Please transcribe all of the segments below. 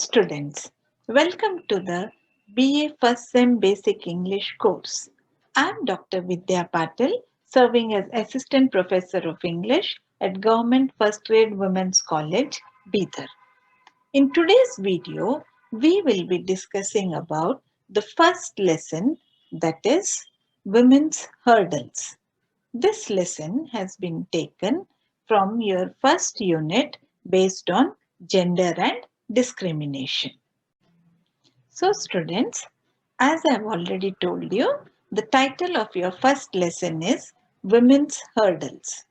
students, welcome to the BA First Sem Basic English course. I am Dr. Vidya Patil, serving as Assistant Professor of English at Government First Grade Women's College, Bidar. In today's video, we will be discussing about the first lesson, that is Women's Hurdles. This lesson has been taken from your first unit based on gender and discrimination. So students, as I have already told you, the title of your first lesson is Women's Hurdles.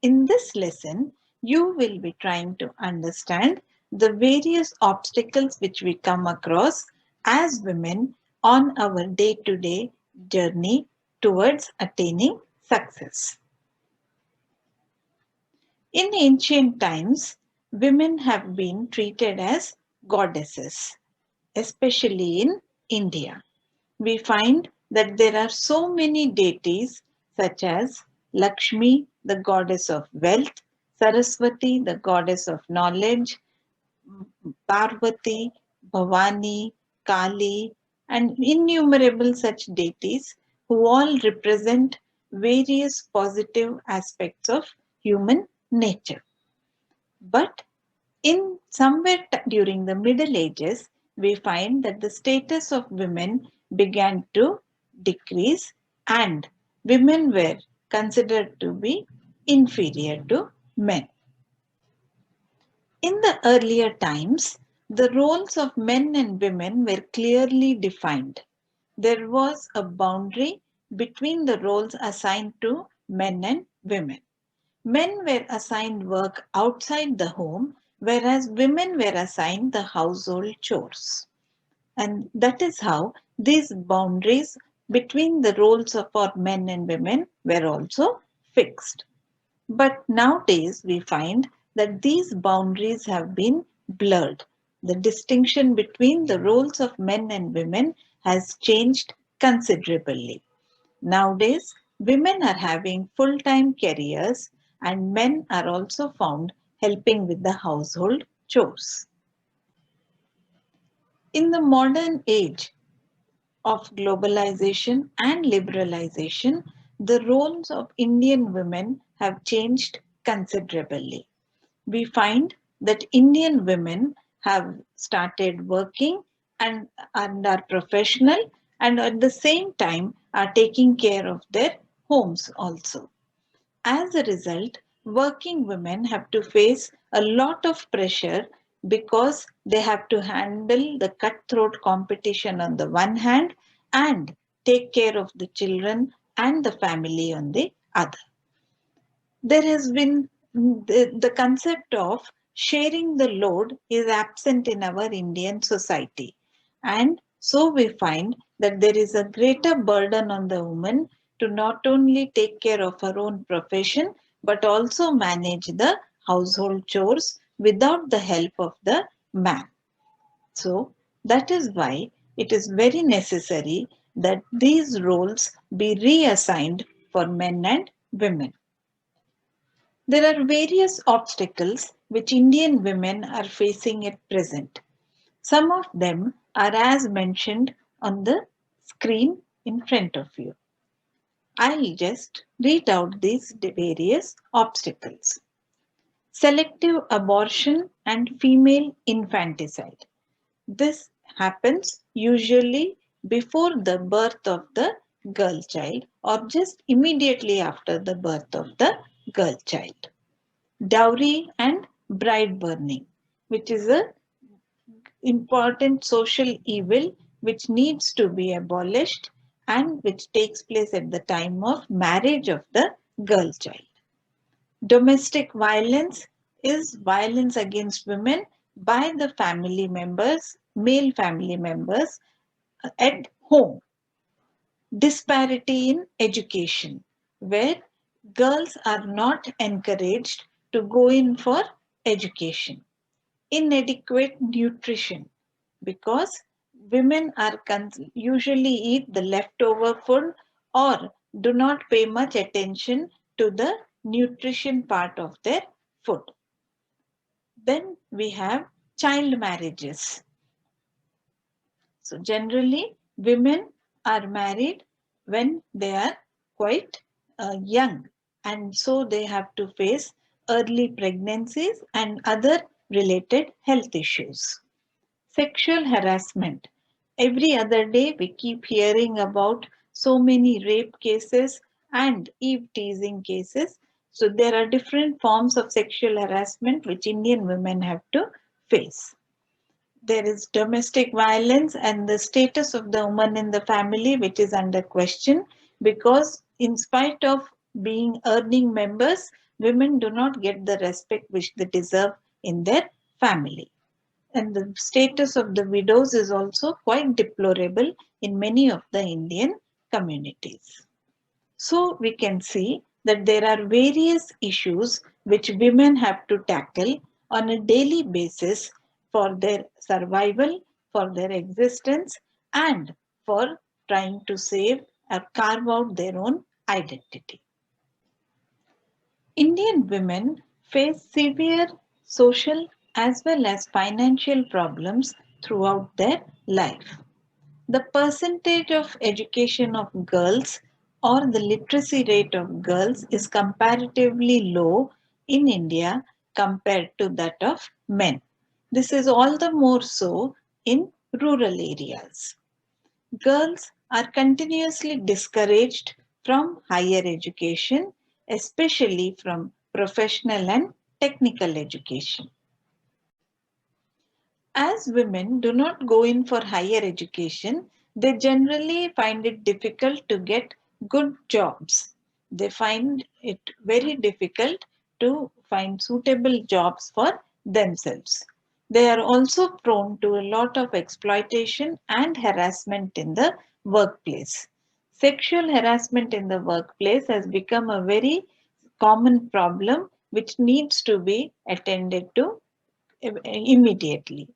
In this lesson, you will be trying to understand the various obstacles which we come across as women on our day-to-day journey towards attaining success. In ancient times, women have been treated as goddesses, especially in India. We find that there are so many deities such as Lakshmi, the goddess of wealth, Saraswati, the goddess of knowledge, Parvati, Bhavani, Kali, and innumerable such deities who all represent various positive aspects of human nature. But in somewhere during the Middle Ages, we find that the status of women began to decrease and women were considered to be inferior to men. In the earlier times, the roles of men and women were clearly defined. There was a boundary between the roles assigned to men and women. Men were assigned work outside the home, whereas women were assigned the household chores. And that is how these boundaries between the roles of our men and women were also fixed. But nowadays we find that these boundaries have been blurred. The distinction between the roles of men and women has changed considerably. Nowadays, women are having full-time careers and men are also found helping with the household chores. In the modern age of globalization and liberalization, the roles of Indian women have changed considerably. We find that Indian women have started working and are professional and at the same time are taking care of their homes also. As a result, working women have to face a lot of pressure because they have to handle the cutthroat competition on the one hand and take care of the children and the family on the other. There has been the concept of sharing the load is absent in our Indian society. And so we find that there is a greater burden on the woman to not only take care of her own profession, but also manage the household chores without the help of the man. So that is why it is very necessary that these roles be reassigned for men and women. There are various obstacles which Indian women are facing at present. Some of them are as mentioned on the screen in front of you. I'll just read out these various obstacles. Selective abortion and female infanticide. This happens usually before the birth of the girl child or just immediately after the birth of the girl child. Dowry and bride burning, which is a important social evil which needs to be abolished and which takes place at the time of marriage of the girl child. Domestic violence is violence against women by the family members, male family members at home. Disparity in education, where girls are not encouraged to go in for education. Inadequate nutrition, because women are usually eat the leftover food or do not pay much attention to the nutrition part of their food. Then we have child marriages, So generally, women are married when they are quite young, and so they have to face early pregnancies and other related health issues. Sexual harassment. Every other day, we keep hearing about so many rape cases and eve teasing cases. So, there are different forms of sexual harassment which Indian women have to face. There is domestic violence and the status of the woman in the family, which is under question because, in spite of being earning members, women do not get the respect which they deserve in their family. And the status of the widows is also quite deplorable in many of the Indian communities. So we can see that there are various issues which women have to tackle on a daily basis for their survival, for their existence, and for trying to save or carve out their own identity. Indian women face severe social as well as financial problems throughout their life. The percentage of education of girls or the literacy rate of girls is comparatively low in India compared to that of men. This is all the more so in rural areas. Girls are continuously discouraged from higher education, especially from professional and technical education. As women do not go in for higher education, they generally find it difficult to get good jobs. They find it very difficult to find suitable jobs for themselves. They are also prone to a lot of exploitation and harassment in the workplace. Sexual harassment in the workplace has become a very common problem which needs to be attended to immediately.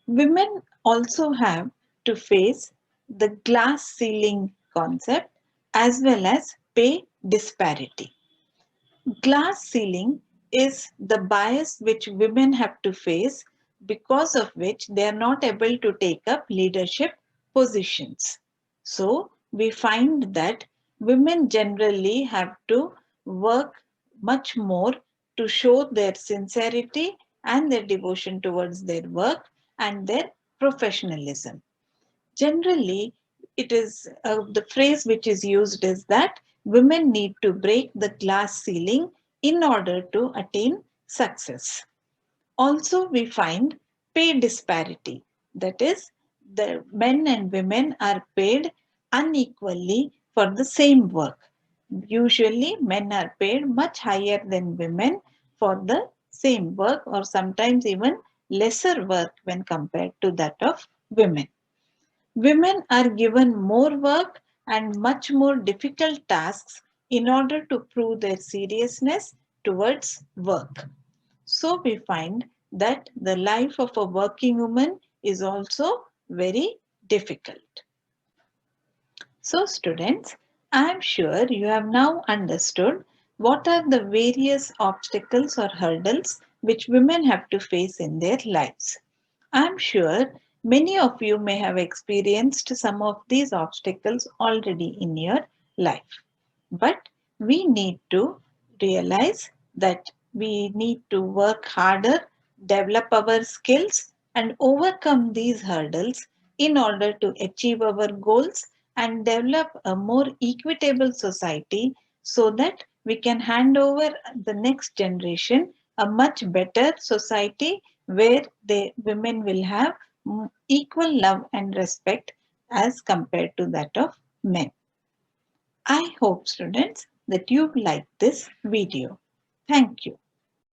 Women also have to face the glass ceiling concept as well as pay disparity. Glass ceiling is the bias which women have to face, because of which they are not able to take up leadership positions. So, we find that women generally have to work much more to show their sincerity and their devotion towards their work and their professionalism. Generally, it is the phrase which is used is that women need to break the glass ceiling in order to attain success. Also, we find pay disparity. That is, the men and women are paid unequally for the same work. Usually, men are paid much higher than women for the same work, or sometimes even lesser work when compared to that of women. Women are given more work and much more difficult tasks in order to prove their seriousness towards work. So we find that the life of a working woman is also very difficult. So students, I am sure you have now understood what are the various obstacles or hurdles which women have to face in their lives. I am sure many of you may have experienced some of these obstacles already in your life. But we need to realize that we need to work harder, develop our skills, and overcome these hurdles in order to achieve our goals and develop a more equitable society so that we can hand over the next generation a much better society where the women will have equal love and respect as compared to that of men. I hope students that you like this video. Thank you.